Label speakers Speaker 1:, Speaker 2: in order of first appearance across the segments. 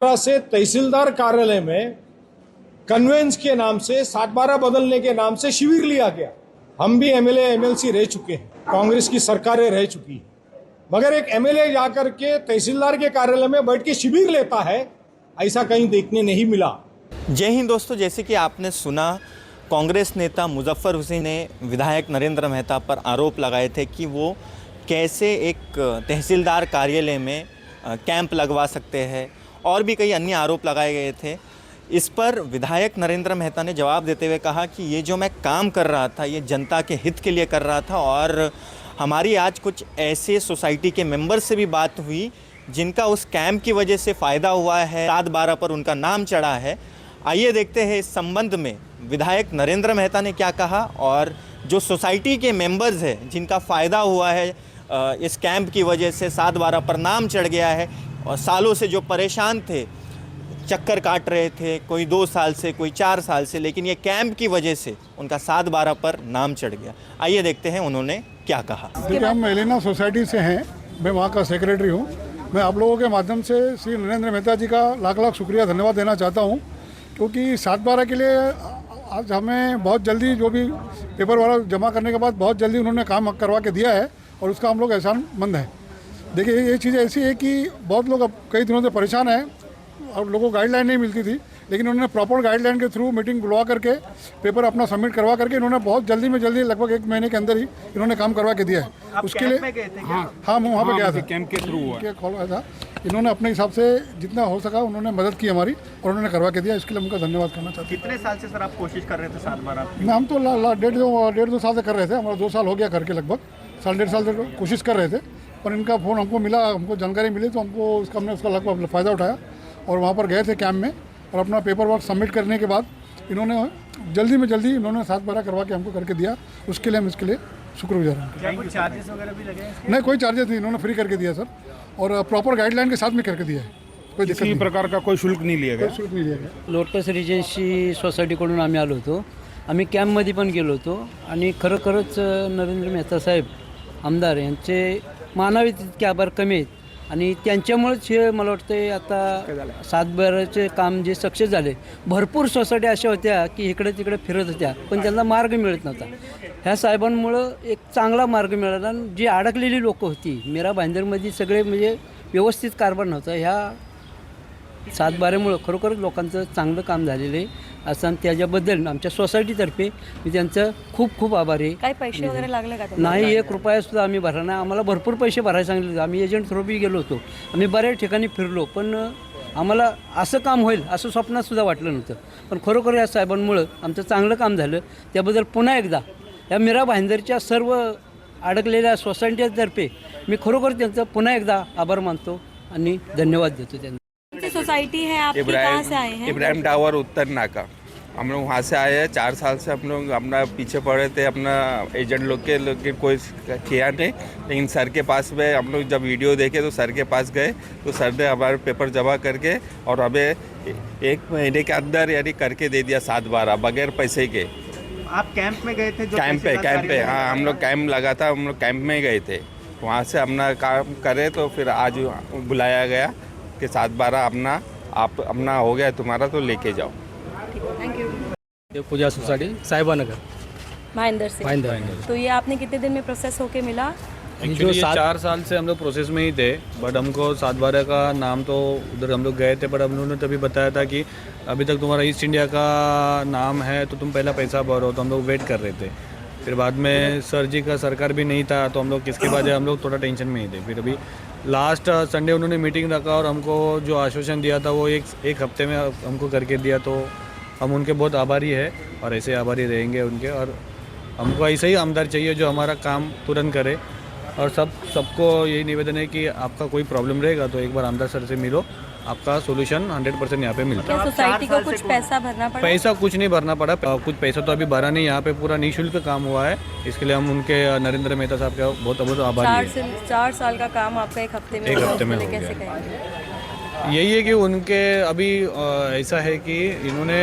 Speaker 1: तरह से तहसीलदार कार्यालय में कन्वेंस के नाम से 60-12 बदलने के नाम से शिविर लिया गया। हम भी एमएलए एमएलसी रह चुके हैं, कांग्रेस की सरकारें रह चुकी है, मगर एक एमएलए जाकर के तहसीलदार के कार्यालय में बैठ के शिविर लेता है, ऐसा कहीं देखने नहीं मिला।
Speaker 2: जय हिंद दोस्तों, जैसे कि आपने सुना, कांग्रेस नेता मुजफ्फर हुसैन ने विधायक नरेंद्र मेहता पर आरोप लगाए थे कि वो कैसे एक तहसीलदार कार्यालय में कैंप लगवा सकते हैं, और भी कई अन्य आरोप लगाए गए थे। इस पर विधायक नरेंद्र मेहता ने जवाब देते हुए कहा कि ये जो मैं काम कर रहा था ये जनता के हित के लिए कर रहा था, और हमारी आज कुछ ऐसे सोसाइटी के मेंबर से भी बात हुई जिनका उस कैंप की वजह से फ़ायदा हुआ है, 7/12 पर उनका नाम चढ़ा है। आइए देखते हैं इस संबंध में विधायक नरेंद्र मेहता ने क्या कहा, और जो सोसाइटी के मेंबर्स हैं जिनका फ़ायदा हुआ है इस कैंप की वजह से, 7/12 पर नाम चढ़ गया है, और सालों से जो परेशान थे, चक्कर काट रहे थे, कोई 2 साल से, कोई 4 साल से, लेकिन ये कैंप की वजह से उनका 7/12 पर नाम चढ़ गया। आइए देखते हैं उन्होंने क्या कहा।
Speaker 3: देखिए, हम एलिना सोसाइटी से हैं, मैं वहाँ का सेक्रेटरी हूँ। मैं आप लोगों के माध्यम से श्री नरेंद्र मेहता जी का लाख लाख शुक्रिया धन्यवाद देना चाहता हूँ, क्योंकि 7/12 के लिए आज हमें बहुत जल्दी जो भी पेपर वाला जमा करने के बाद बहुत जल्दी उन्होंने काम करवा के दिया है, और उसका हम लोग एहसानमंद हैं। देखिए, ये चीज़ ऐसी है कि बहुत लोग अब कई दिनों से परेशान हैं और लोगों को गाइडलाइन नहीं मिलती थी, लेकिन उन्होंने प्रॉपर गाइडलाइन के थ्रू मीटिंग बुलवा करके पेपर अपना सबमिट करवा करके इन्होंने बहुत जल्दी में जल्दी लगभग 1 महीने के अंदर ही इन्होंने काम करवा के दिया है। उसके लिए हाँ, मैं वहाँ पे गया था, कैंप के थ्रू हुआ था। इन्होंने अपने हिसाब से जितना हो सका उन्होंने मदद की हमारी, और उन्होंने करवा के दिया। इसके लिए उनका धन्यवाद करना चाहते हैं।
Speaker 2: कितने साल से सर आप कोशिश कर रहे थे 7/12?
Speaker 3: हम तो 1.5-2 साल से कर रहे थे, हमारा 2 साल हो गया करके, लगभग 1.5 साल से कोशिश कर रहे थे। पर इनका फ़ोन हमको मिला, हमको जानकारी मिली, तो हमने उसका लगभग फ़ायदा उठाया और वहाँ पर गए थे कैंप में, और अपना पेपर वर्क सबमिट करने के बाद इन्होंने जल्दी में जल्दी इन्होंने 7/12 करवा के हमको करके दिया। उसके लिए हम इसके लिए शुक्रगुजार हैं।
Speaker 2: कोई चार्जेस वगैरह भी लगे?
Speaker 3: नहीं, कोई चार्जेस नहीं, इन्होंने फ्री करके दिया सर, और प्रॉपर गाइडलाइन के साथ में करके दिया है। कोई दिक्कत
Speaker 4: किसी प्रकार का कोई शुल्क नाही लिया गया?
Speaker 3: कोई शुल्क नहीं लिया गया।
Speaker 5: लोटस रिजन्सी सोसायटीकडून आम्ही आलो होतो. आम्ही कॅम्पमध्ये पण गेलो होतो, आणि खरोखरच नरेंद्र मेहता साहेब आमदार यांचे मानावे तितके आभार कमी आहेत, आणि त्यांच्यामुळेच हे मला वाटतं आता 7/12चे काम जे सक्सेस झाले. भरपूर सोसायटी अशा होत्या की इकडे तिकडे फिरत होत्या, पण त्यांना मार्ग मिळत नव्हता. ह्या साहेबांमुळं एक चांगला मार्ग मिळाला, आणि जी अडकलेली लोकं होती मीरा भाईंदरमध्ये सगळे म्हणजे व्यवस्थित कारभार नव्हता. ह्या 7/12मुळं खरोखरच लोकांचं चांगलं काम झालेलं आहे असं, आणि त्याच्याबद्दल आमच्या सोसायटीतर्फे मी त्यांचं खूप खूप आभारी आहे.
Speaker 6: काही पैसे वगैरे लागले का?
Speaker 5: नाही, 1 रुपयासुद्धा आम्ही भरला नाही. आम्हाला भरपूर पैसे भरायला सांगितले. आम्ही एजंट थ्रू बी गेलो होतो, आम्ही बऱ्याच ठिकाणी फिरलो, पण आम्हाला असं काम होईल असं स्वप्नातसुद्धा वाटलं नव्हतं. पण खरोखर या साहेबांमुळं आमचं चांगलं काम झालं. त्याबद्दल पुन्हा एकदा या मीरा भाईंदरच्या सर्व अडकलेल्या सोसायटीतर्फे मी खरोखर त्यांचं पुन्हा एकदा आभार मानतो आणि धन्यवाद देतो त्यांना.
Speaker 6: सोसाइटी है आपकी, कहाँ से आए हैं?
Speaker 7: इब्राहिम टावर उत्तर नाका। हम लोग वहाँ से आए हैं। 4 साल से हम लोग अपना पीछे पड़े थे, अपना एजेंट लोग के कोई किया नहीं, लेकिन सर के पास में हम लोग जब वीडियो देखे तो सर के पास गए, तो सर ने हमारे पेपर जमा करके और हमें 1 महीने के अंदर यानी करके दे दिया 7/12 बगैर पैसे के।
Speaker 2: आप कैंप में गए थे?
Speaker 7: कैंप पे हाँ, हम लोग कैंप लगा था, हम लोग कैंप में ही गए थे। वहाँ से अपना काम करे तो फिर आज बुलाया गया कि 7/12 अपना हो गया तुम्हारा, तो लेके जाओ।
Speaker 6: Thank you.
Speaker 8: ये पूजा सोसाइटी साहिबानगर
Speaker 6: भाईंदर से।
Speaker 8: भाईंदर।
Speaker 6: तो ये आपने कितने दिन में प्रोसेस होके मिला?
Speaker 8: एक्चुअली 4 साल से हम लोग प्रोसेस में ही थे, बट हमको 7/12 का नाम तो उधर हम लोग गए थे, बट उन्होंने तभी बताया था कि अभी तक तुम्हारा ईस्ट इंडिया का नाम है तो तुम पहला पैसा भरो, तो हम लोग वेट कर रहे थे। फिर बाद में सर जी का सरकार भी नहीं था, तो हम लोग किसके बाद हम लोग थोड़ा टेंशन में ही थे। फिर अभी लास्ट संडे उन्होंने मीटिंग रखा और हमको जो आश्वासन दिया था वो एक हफ्ते में हमको करके दिया, तो हम उनके बहुत आभारी है और ऐसे आभारी रहेंगे उनके। और हमको ऐसे ही आमदार चाहिए जो हमारा काम तुरंत करे, और सबको यही निवेदन है कि आपका कोई प्रॉब्लम रहेगा तो एक बार आमदार सर से मिलो, आपका सोल्यूशन 100% यहाँ पे मिलता है।
Speaker 6: क्या सोसाइटी को कुछ पैसा भरना पड़ा?
Speaker 8: पैसा कुछ नहीं भरना पड़ा, कुछ पैसा तो अभी भरा नहीं, यहाँ पे पूरा निःशुल्क काम हुआ है। इसके लिए हम उनके नरेंद्र मेहता साहब का बहुत बहुत आभारी हैं।
Speaker 6: 4 साल का काम आपका 1 हफ्ते में
Speaker 8: हो गया।
Speaker 6: कैसे कहेंगे?
Speaker 8: यही है कि उनके अभी ऐसा है कि इन्होंने,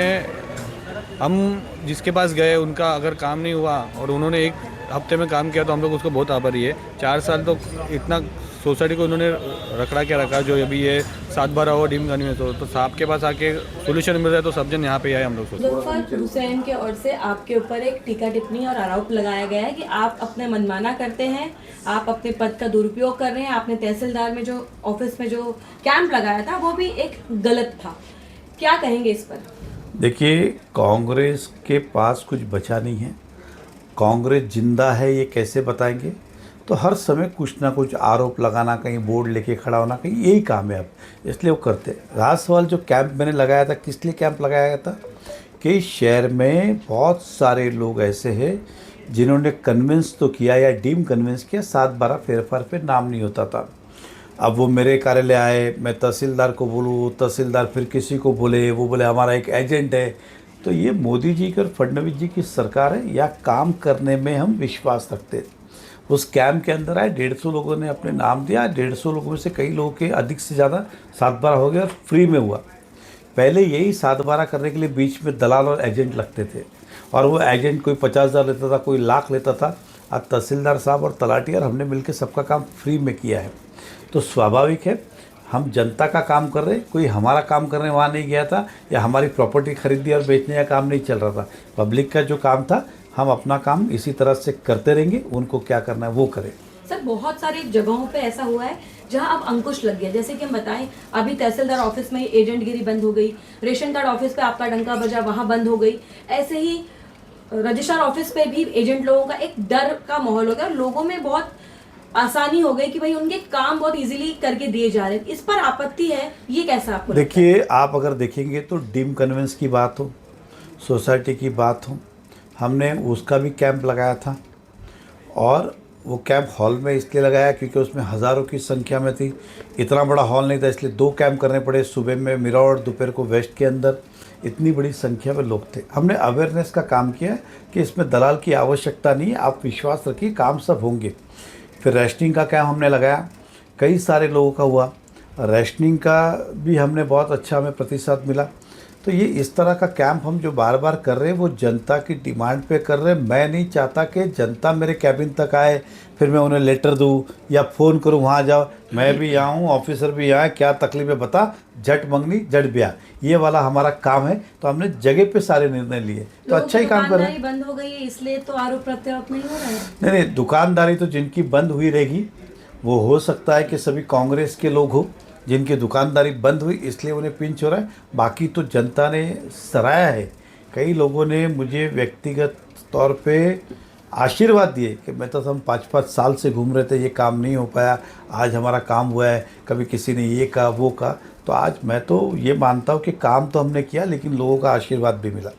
Speaker 8: हम जिसके पास गए उनका अगर काम नहीं हुआ और उन्होंने 1 हफ्ते में काम किया, तो हम लोग उसको बहुत आभारी है। 4 साल तो इतना सोसाइटी को उन्होंने रखड़ा के रखा जो अभी ये 7/12 हो डीम कन्वेंस हो, तो साहब के पास आके सोल्यूशन मिल रहा है, तो सब जन यहाँ पे आए हम लोग सोचते हैं।
Speaker 6: मुजफ्फर हुसैन के ओर से आपके ऊपर एक टीका टिप्पणी और आरोप लगाया गया है कि आप अपने मनमाना करते हैं, आप अपने पद का दुरुपयोग कर रहे हैं। आपने तहसीलदार में जो ऑफिस में जो कैंप लगाया था वो भी एक गलत था, क्या कहेंगे इस पर?
Speaker 4: देखिए, कांग्रेस के पास कुछ बचा नहीं है। कांग्रेस जिंदा है ये कैसे बताएंगे? तो हर समय कुछ ना कुछ आरोप लगाना, कहीं बोर्ड लेके खड़ा होना, कहीं यही काम है अब, इसलिए वो करते। रहा सवाल जो कैंप मैंने लगाया था, किस लिए कैंप लगाया गया था कि शहर में बहुत सारे लोग ऐसे हैं जिन्होंने कन्विंस तो किया या डीम कन्विंस किया, 7/12 फेरफार पे नाम नहीं होता था। अब वो मेरे कार्यालय आए, मैं तहसीलदार को बोलूँ, तहसीलदार फिर किसी को बोले, वो बोले हमारा एक एजेंट है। तो ये मोदी जी की और फडणवीस जी की सरकार है, या काम करने में हम विश्वास रखते। उस कैंप के अंदर आए, 150 लोगों ने अपने नाम दिया। 150 लोगों में से कई लोगों के अधिक से ज़्यादा 7/12 हो गया और फ्री में हुआ। पहले यही 7/12 करने के लिए बीच में दलाल और एजेंट लगते थे, और वो एजेंट कोई 50,000 लेता था, कोई लाख लेता था। आज तहसीलदार साहब और तलाटी और हमने मिलकर सबका काम फ्री में किया है। तो स्वाभाविक है हम जनता का काम कर रहे, कोई हमारा काम करने वहाँ नहीं गया था, या हमारी प्रॉपर्टी खरीदने और बेचने का काम नहीं चल रहा था। पब्लिक का जो काम था, हम अपना काम इसी तरह से करते रहेंगे, उनको क्या करना है वो करें।
Speaker 6: सर, बहुत सारी जगहों पे ऐसा हुआ है जहां अब अंकुश लग गया, जैसे कि हम बताएं अभी तहसीलदार ऑफिस में एजेंटगिरी बंद हो गई, रेशन कार्ड ऑफिस पे आपका डंका बजा, वहां बंद हो गई। ऐसे ही रजिस्ट्रार ऑफिस पे भी एजेंट लोगों का एक डर का माहौल हो गया, लोगों में बहुत आसानी हो गई कि भाई उनके काम बहुत इजीली करके दिए जा रहे हैं। इस पर आपत्ति है, ये कैसा आपको लगता है?
Speaker 4: देखिए, आप अगर देखेंगे तो डीम कन्वेंस की बात हो, सोसाइटी की बात हो, हमने उसका भी कैंप लगाया था। और वो कैंप हॉल में इसलिए लगाया क्योंकि उसमें हज़ारों की संख्या में थी। इतना बड़ा हॉल नहीं था, इसलिए 2 कैंप करने पड़े, सुबह में मिरौर, दोपहर को वेस्ट के अंदर। इतनी बड़ी संख्या में लोग थे। हमने अवेयरनेस का काम किया कि इसमें दलाल की आवश्यकता नहीं है, आप विश्वास रखिए, काम सब होंगे। फिर रेशनिंग का कैंप हमने लगाया, कई सारे लोगों का हुआ। रेशनिंग का भी हमने बहुत अच्छा हमें प्रतिशत मिला। तो ये इस तरह का कैंप हम जो बार बार कर रहे हैं वो जनता की डिमांड पे कर रहे हैं। मैं नहीं चाहता कि जनता मेरे कैबिन तक आए, फिर मैं उन्हें लेटर दूँ या फ़ोन करूँ वहाँ जाओ, मैं भी आऊँ, ऑफिसर भी आए, क्या तकलीफ है बता, झट मंगनी झट ब्याह, ये वाला हमारा काम है। तो हमने जगह पे सारे निर्णय लिए, तो अच्छा ही काम कर रहे हैं।
Speaker 6: बंद हो गई है इसलिए तो आरोप प्रत्यारोप नहीं हो रहा है।
Speaker 4: नहीं, दुकानदारी तो जिनकी बंद हुई रहेगी, वो हो सकता है कि सभी कांग्रेस के लोग हो जिनकी दुकानदारी बंद हुई इसलिए उन्हें पिंच हो रहा है। बाकी तो जनता ने सराहा है। कई लोगों ने मुझे व्यक्तिगत तौर पे आशीर्वाद दिए कि मैं तो हम 5-5 साल से घूम रहे थे, ये काम नहीं हो पाया, आज हमारा काम हुआ है। कभी किसी ने ये कहा वो कहा, तो आज मैं तो ये मानता हूँ कि काम तो हमने किया, लेकिन लोगों का आशीर्वाद भी मिला।